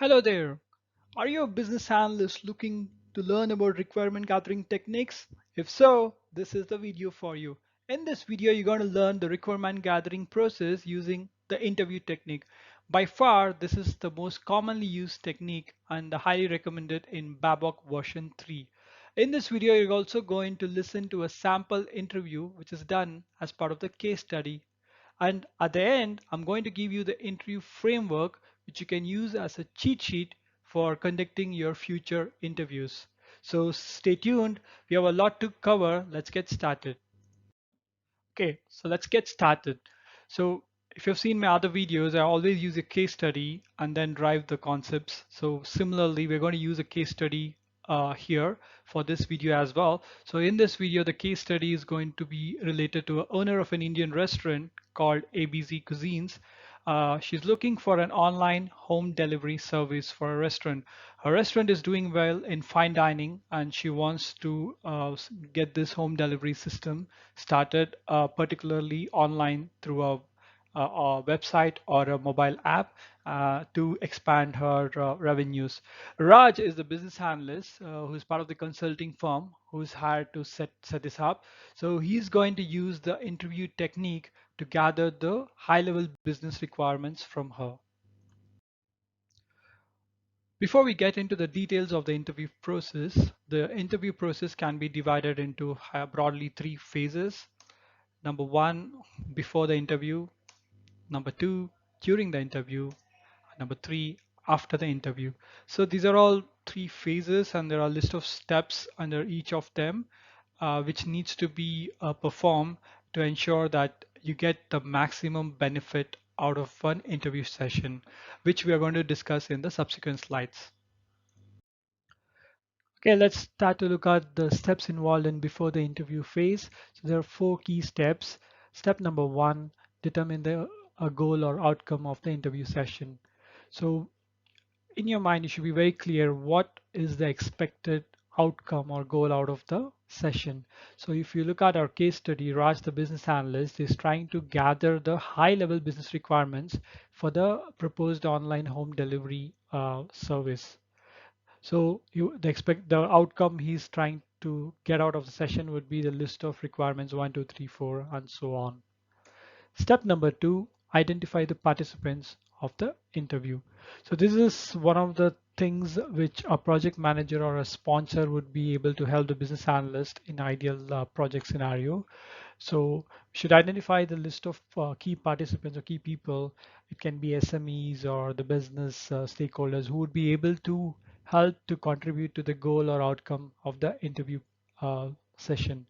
Hello there. Are you a business analyst looking to learn about requirement gathering techniques? If so, this is the video for you. In this video, you're going to learn the requirement gathering process using the interview technique. By far, this is the most commonly used technique and highly recommended in BABOK version 3. In this video, you're also going to listen to a sample interview which is done as part of the case study. And at the end, I'm going to give you the interview framework, which you can use as a cheat sheet for conducting your future interviews. So stay tuned. We have a lot to cover. Let's get started. Okay, so let's get started. So if you've seen my other videos, I always use a case study and then drive the concepts. So similarly, we're going to use a case study here for this video as well. So in this video, the case study is going to be related to an owner of an Indian restaurant called ABC Cuisines. She's looking for an online home delivery service for a restaurant. Her restaurant is doing well in fine dining, and she wants to get this home delivery system started, particularly online through a website or a mobile app to expand her revenues. Raj is the business analyst who's part of the consulting firm who's hired to set this up. So he's going to use the interview technique to gather the high-level business requirements from her. Before we get into the details of the interview process can be divided into broadly three phases. Number one, before the interview. Number two, during the interview. Number three, after the interview. So these are all three phases, and there are a list of steps under each of them, which needs to be performed to ensure that you get the maximum benefit out of one interview session, which we are going to discuss in the subsequent slides. Okay, let's start to look at the steps involved in before the interview phase. So there are four key steps. Step number one, determine the a goal or outcome of the interview session. So in your mind, you should be very clear what is the expected outcome or goal out of the session. So if you look at our case study, Raj, the business analyst, is trying to gather the high level business requirements for the proposed online home delivery service. So the outcome he's trying to get out of the session would be the list of requirements 1, 2, 3, 4, and so on. Step number two, identify the participants of the interview. So this is one of the things which a project manager or a sponsor would be able to help the business analyst in ideal project scenario. So should identify the list of key participants or key people. It can be SMEs or the business stakeholders who would be able to help to contribute to the goal or outcome of the interview session.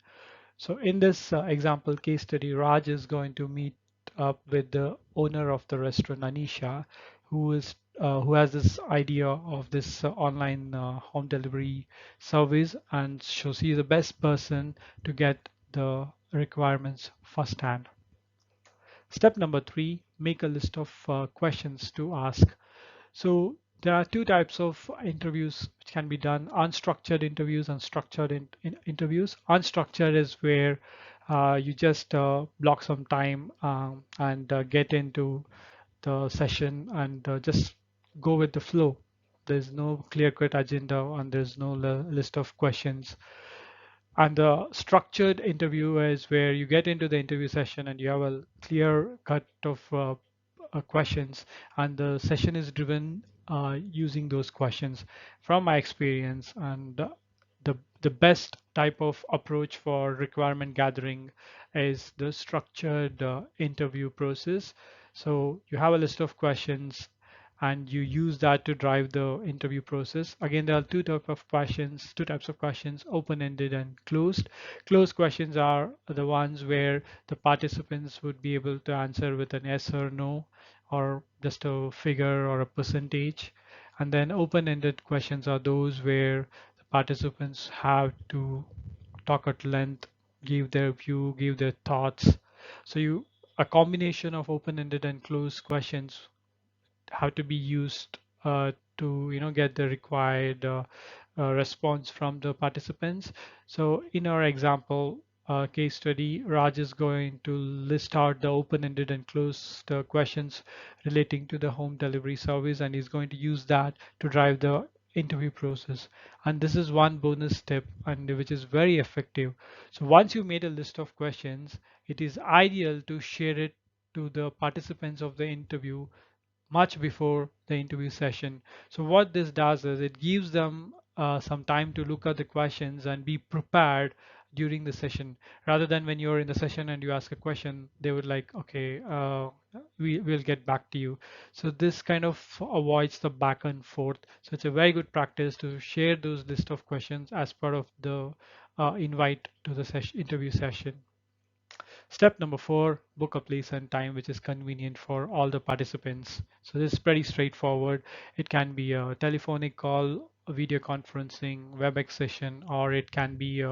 So in this example case study, Raj is going to meet up with the owner of the restaurant, Anisha, who has this idea of this online home delivery service, and so she is the best person to get the requirements firsthand. Step number three, make a list of questions to ask. So there are two types of interviews which can be done: unstructured interviews and structured interviews. Unstructured is where you just block some time and get into the session and just go with the flow. There's no clear-cut agenda and there's no list of questions. And the structured interview is where you get into the interview session and you have a clear cut of questions, and the session is driven using those questions. From my experience, and the best type of approach for requirement gathering is the structured interview process. So you have a list of questions and you use that to drive the interview process. Again, there are two types of questions, open-ended and closed. Closed questions are the ones where the participants would be able to answer with an yes or no, or just a figure or a percentage. And then open-ended questions are those where the participants have to talk at length, give their view, give their thoughts. So a combination of open-ended and closed questions have to be used to get the required response from the participants. So in our example, case study, Raj is going to list out the open-ended and closed questions relating to the home delivery service, and he's going to use that to drive the interview process. And this is one bonus tip, and which is very effective. So once you made a list of questions, it is ideal to share it to the participants of the interview much before the interview session. So what this does is it gives them some time to look at the questions and be prepared during the session, rather than when you're in the session and you ask a question, they would like, okay, we'll get back to you. So this kind of avoids the back and forth. So it's a very good practice to share those list of questions as part of the invite to the interview session. Step number 4, book a place and time which is convenient for all the participants. So this is pretty straightforward. It can be a telephonic call, a video conferencing, WebEx session, or it can be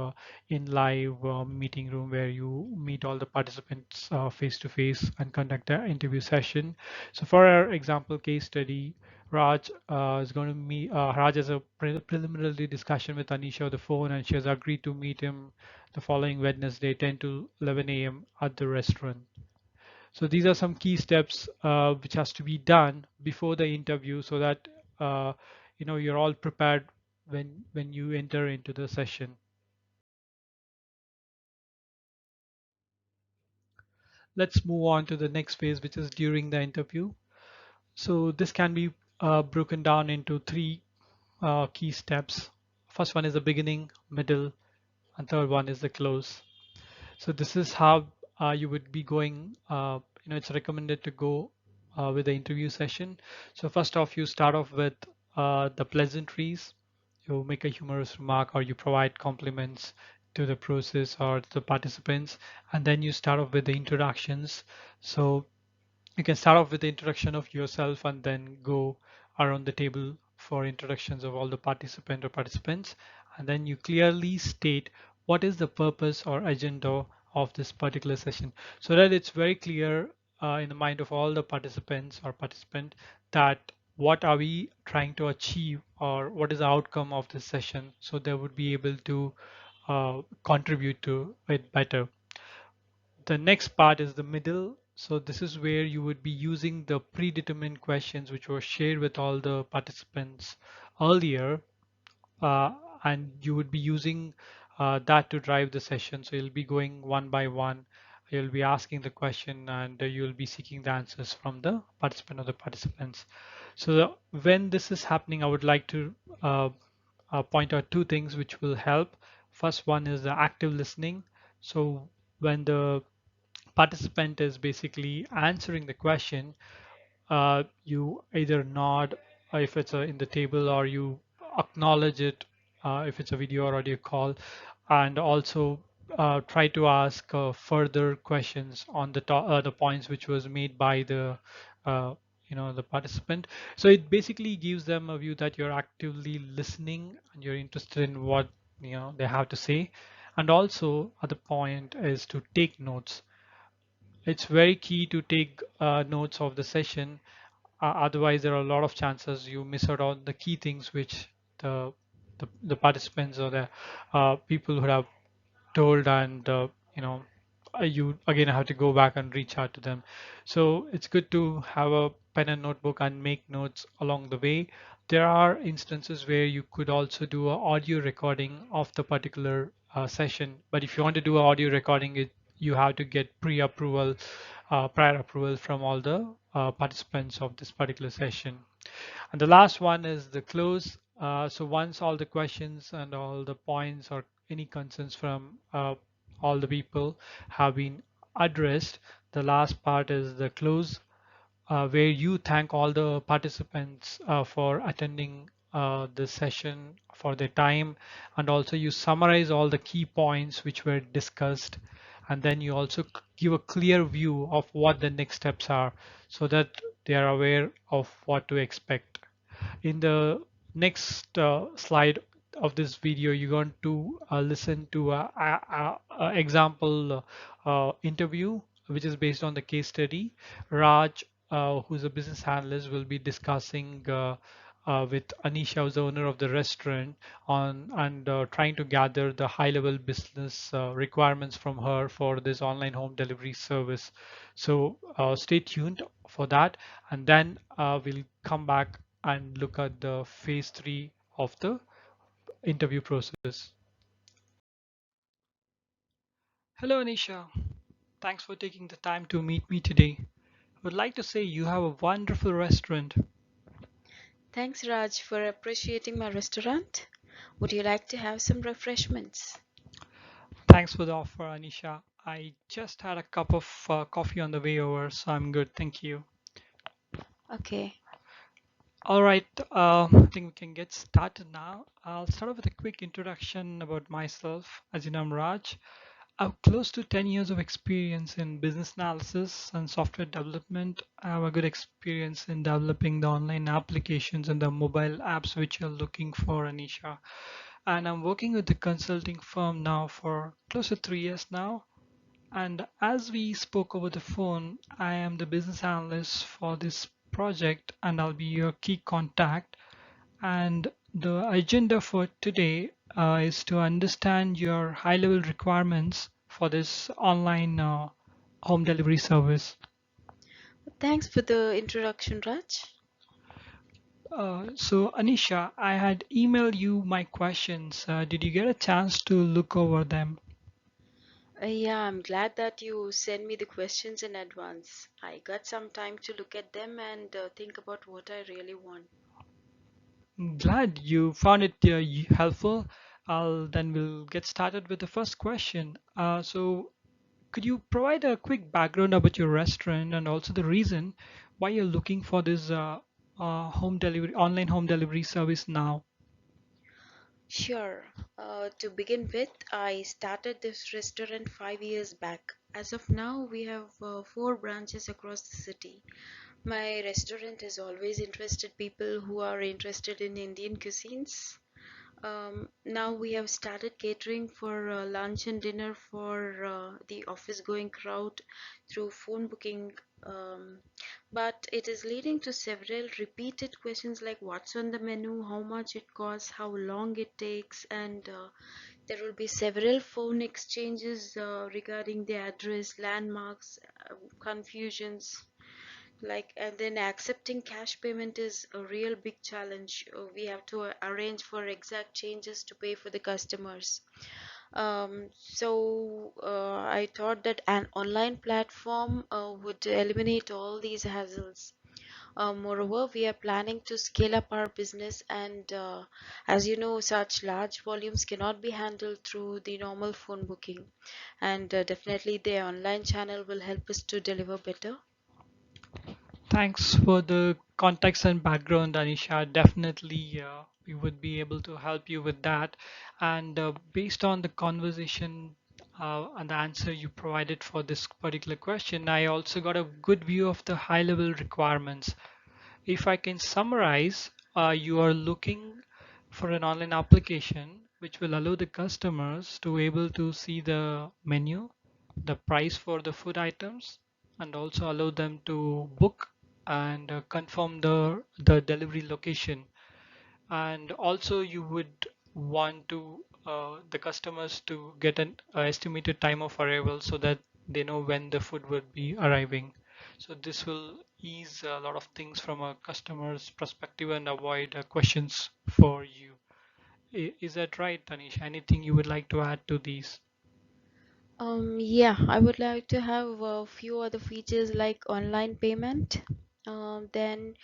in live meeting room where you meet all the participants face to face and conduct an interview session. So for our example case study, Raj is going to meet. Raj has a preliminary discussion with Anisha on the phone, and she has agreed to meet him the following Wednesday, 10 to 11 a.m. at the restaurant. So these are some key steps which has to be done before the interview, so that you're all prepared when you enter into the session. Let's move on to the next phase, which is during the interview. So this can be broken down into 3 key steps. First one is the beginning, middle, and third one is the close. So this is how you would be going. It's recommended to go with the interview session. So first off, you start off with the pleasantries. You make a humorous remark or you provide compliments to the process or the participants, and then you start off with the introductions. So you can start off with the introduction of yourself and then go around the table for introductions of all the participants, and then you clearly state what is the purpose or agenda of this particular session, so that it's very clear in the mind of all the participants or participant that what are we trying to achieve or what is the outcome of this session, so they would be able to contribute to it better. The next part is the middle. So this is where you would be using the predetermined questions which were shared with all the participants earlier, uh, and you would be using that to drive the session. So you'll be going one by one. You'll be asking the question and you'll be seeking the answers from the participant or the participants. So when this is happening, I would like to point out 2 things which will help. First one is the active listening. So when the participant is basically answering the question, you either nod if it's in the table, or you acknowledge it if it's a video or audio call, and also try to ask further questions on the points which was made by uh, the participant. So it basically gives them a view that you're actively listening and you're interested in what they have to say. And also other point is to take notes. It's very key to take notes of the session. Otherwise, there are a lot of chances you miss out on the key things which the the participants or the people who have told, and you again have to go back and reach out to them. So it's good to have a pen and notebook and make notes along the way. There are instances where you could also do an audio recording of the particular session, but if you want to do an audio recording, you have to get pre-approval, prior approval from all the participants of this particular session. And the last one is the close. So once all the questions and all the points or any concerns from all the people have been addressed, the last part is the close, where you thank all the participants for attending the session, for their time, and also you summarize all the key points which were discussed, and then you also give a clear view of what the next steps are, so that they are aware of what to expect. In the next slide of this video, you're going to listen to a example interview which is based on the case study. Raj, who's a business analyst, will be discussing with Anisha, who's the owner of the restaurant, on and trying to gather the high-level business requirements from her for this online home delivery service. So stay tuned for that, and then we'll come back and look at the phase three of the interview process. Hello, Anisha. Thanks for taking the time to meet me today. I would like to say you have a wonderful restaurant. Thanks, Raj, for appreciating my restaurant. Would you like to have some refreshments? Thanks for the offer, Anisha. I just had a cup of coffee on the way over, so I'm good. Thank you. Okay. All right, I think we can get started now. I'll start off with a quick introduction about myself. As you know, I'm Raj. I have close to 10 years of experience in business analysis and software development. I have a good experience in developing the online applications and the mobile apps which you're looking for, Anisha. And I'm working with the consulting firm now for close to 3 years now. And as we spoke over the phone, I am the business analyst for this project and I'll be your key contact. And the agenda for today is to understand your high level requirements for this online home delivery service. Thanks for the introduction, Raj. So, Anisha, I had emailed you my questions. Did you get a chance to look over them? Yeah, I'm glad that you sent me the questions in advance. I got some time to look at them and think about what I really want. Glad you found it helpful. Then we'll get started with the first question. So, could you provide a quick background about your restaurant and also the reason why you're looking for this home delivery, online home delivery service now? Sure. To begin with, I started this restaurant 5 years back. As of now, we have four branches across the city. My restaurant has always interested people who are interested in Indian cuisines. Now we have started catering for lunch and dinner for the office going crowd through phone booking. Um, but it is leading to several repeated questions like what's on the menu, how much it costs, how long it takes, and there will be several phone exchanges regarding the address, landmarks, confusions, like, and then accepting cash payment is a real big challenge. We have to arrange for exact changes to pay for the customers. I thought that an online platform would eliminate all these hassles. Moreover, we are planning to scale up our business, and as you know, such large volumes cannot be handled through the normal phone booking, and definitely the online channel will help us to deliver better. Thanks for the context and background, Anisha. Definitely, we would be able to help you with that. And based on the conversation and the answer you provided for this particular question, I also got a good view of the high level requirements. If I can summarize, you are looking for an online application which will allow the customers to able to see the menu, the price for the food items, and also allow them to book and confirm the delivery location. And also you would want to the customers to get an estimated time of arrival so that they know when the food would be arriving. So this will ease a lot of things from a customer's perspective and avoid questions for you. Is that right, Tanish? Anything you would like to add to these? Yeah, I would like to have a few other features like online payment. Then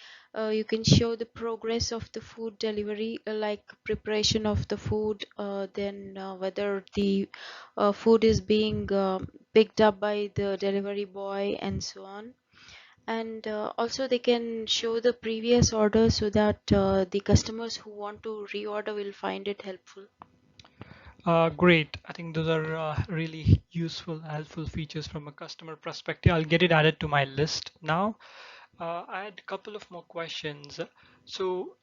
you can show the progress of the food delivery, like preparation of the food, then whether the food is being picked up by the delivery boy, and so on. And also they can show the previous order so that the customers who want to reorder will find it helpful. Great. I think those are really useful, helpful features from a customer perspective. I'll get it added to my list now. I had a couple of more questions. So,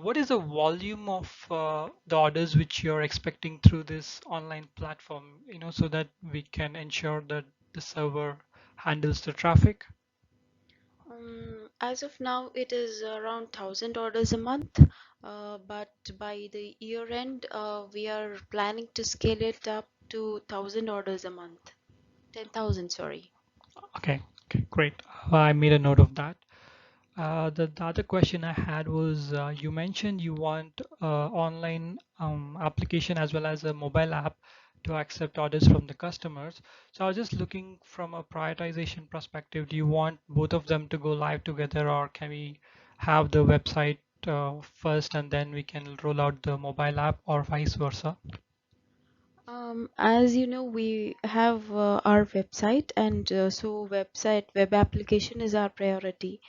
what is the volume of the orders which you're expecting through this online platform, so that we can ensure that the server handles the traffic? As of now, it is around 1,000 orders a month, but by the year end, we are planning to scale it up to 1,000 orders a month. 10,000, sorry. Okay, okay, great. I made a note of that. The other question I had was you mentioned you want online application as well as a mobile app to accept orders from the customers. So I was just looking from a prioritization perspective. Do you want both of them to go live together, or can we have the website first and then we can roll out the mobile app, or vice versa? As you know, we have our website, and so web application is our priority.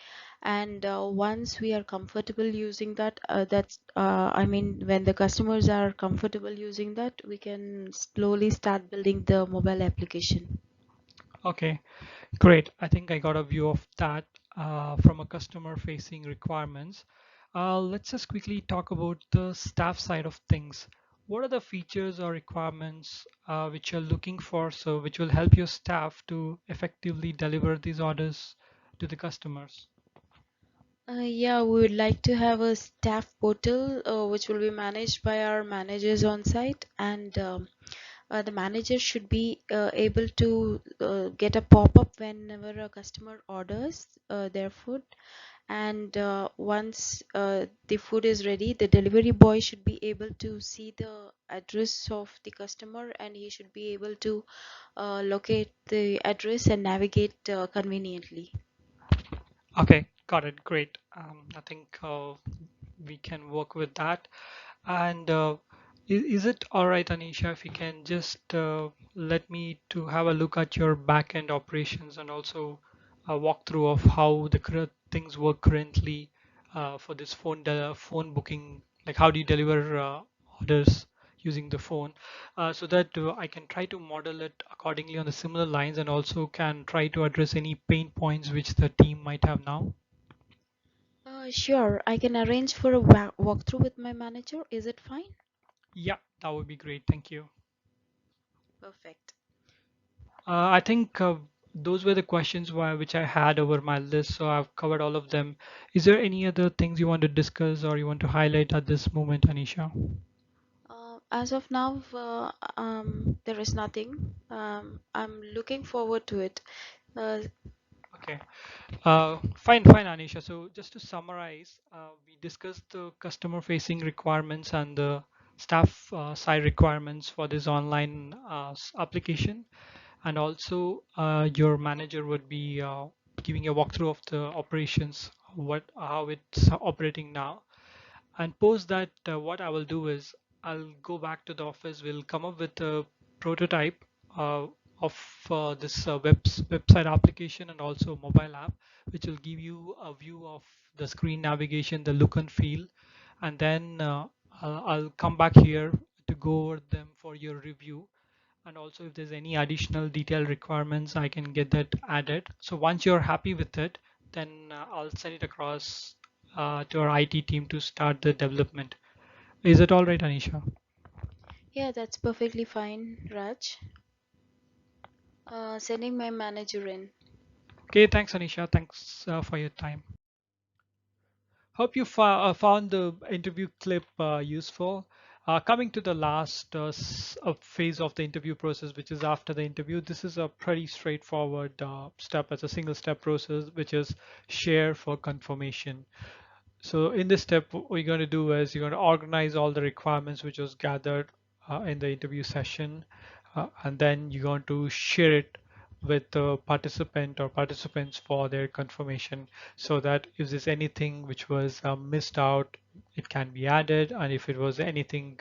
And once we are comfortable using that, I mean, when the customers are comfortable using that, we can slowly start building the mobile application. Okay, great. I think I got a view of that from a customer facing requirements. Let's just quickly talk about the staff side of things. What are the features or requirements which you're looking for, so which will help your staff to effectively deliver these orders to the customers? Yeah, we would like to have a staff portal which will be managed by our managers on site, and the manager should be able to get a pop-up whenever a customer orders their food. And once the food is ready, the delivery boy should be able to see the address of the customer, and he should be able to locate the address and navigate conveniently. Okay, got it. Great. I think we can work with that. And is it all right, Anisha, if you can just let me to have a look at your back-end operations and also a walkthrough of how the things work currently for this phone booking, like how do you deliver orders using the phone, so that I can try to model it accordingly on the similar lines and also can try to address any pain points which the team might have now. Sure, I can arrange for a walkthrough with my manager. Is it fine? Yeah, that would be great. Thank you. Perfect. I think those were the questions which I had over my list, so I've covered all of them. Is there any other things you want to discuss or you want to highlight at this moment, Anisha? As of now, there is nothing. I'm looking forward to it. Uh, Okay. Fine, Anisha. So just to summarize, we discussed the customer-facing requirements and the staff side requirements for this online application, and also your manager would be giving a walkthrough of the operations, what how it's operating now. And post that, what I will do is I'll go back to the office. We'll come up with a prototype of this website application and also mobile app, which will give you a view of the screen navigation, the look and feel. And then I'll come back here to go over them for your review. And also if there's any additional detailed requirements, I can get that added. So once you're happy with it, then I'll send it across to our IT team to start the development. Is it all right, Anisha? yeah, that's perfectly fine, Raj. Sending my manager in. Okay, thanks, Anisha. Thanks for your time. Hope you found the interview clip useful. Coming to the last phase of the interview process, which is after the interview, this is a pretty straightforward step. It's a single step process, which is share for confirmation. So in this step, what you're going to do is you're going to organize all the requirements which was gathered in the interview session, and then you're going to share it with the participant or participants for their confirmation, so that if there's anything which was missed out, it can be added, and if it was anything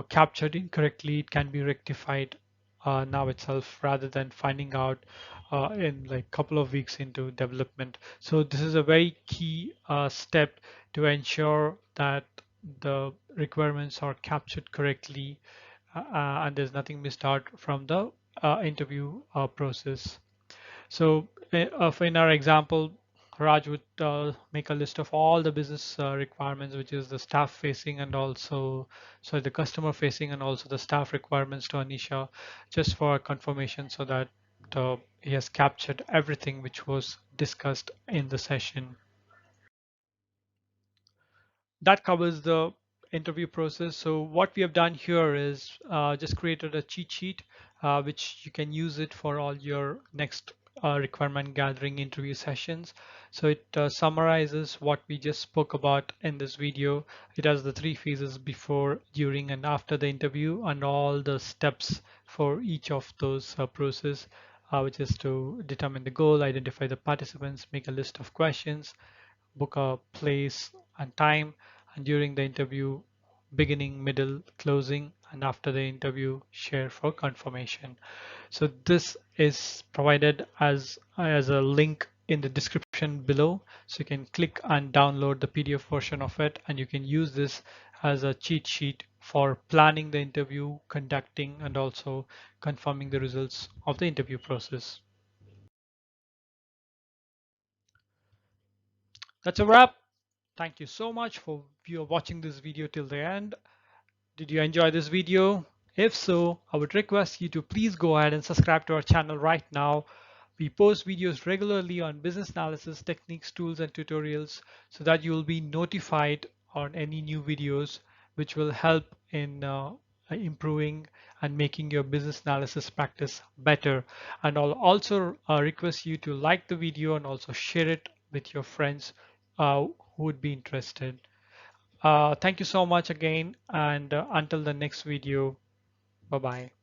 captured incorrectly, it can be rectified now itself rather than finding out in like couple of weeks into development. So this is a very key step to ensure that the requirements are captured correctly and there's nothing missed out from the interview process. So in our example, Raj would make a list of all the business requirements, which is the staff facing and also, sorry, the customer facing and also the staff requirements to Anisha, just for confirmation so that he has captured everything which was discussed in the session. That covers the interview process. So what we have done here is just created a cheat sheet, which you can use it for all your next requirement gathering interview sessions. So it summarizes what we just spoke about in this video. It has the three phases: before, during, and after the interview, and all the steps for each of those process, which is to determine the goal, identify the participants, make a list of questions, book a place and time, and during the interview, beginning, middle, closing, and after the interview, share for confirmation. So this is provided as a link in the description below. So you can click and download the PDF version of it, and you can use this as a cheat sheet for planning the interview, conducting, and also confirming the results of the interview process. That's a wrap. Thank you so much for you watching this video till the end. Did you enjoy this video? If so, I would request you to please go ahead and subscribe to our channel right now. We post videos regularly on business analysis techniques, tools, and tutorials so that you will be notified on any new videos which will help in improving and making your business analysis practice better. And I'll also request you to like the video and also share it with your friends who would be interested. Thank you so much again, and until the next video, bye bye.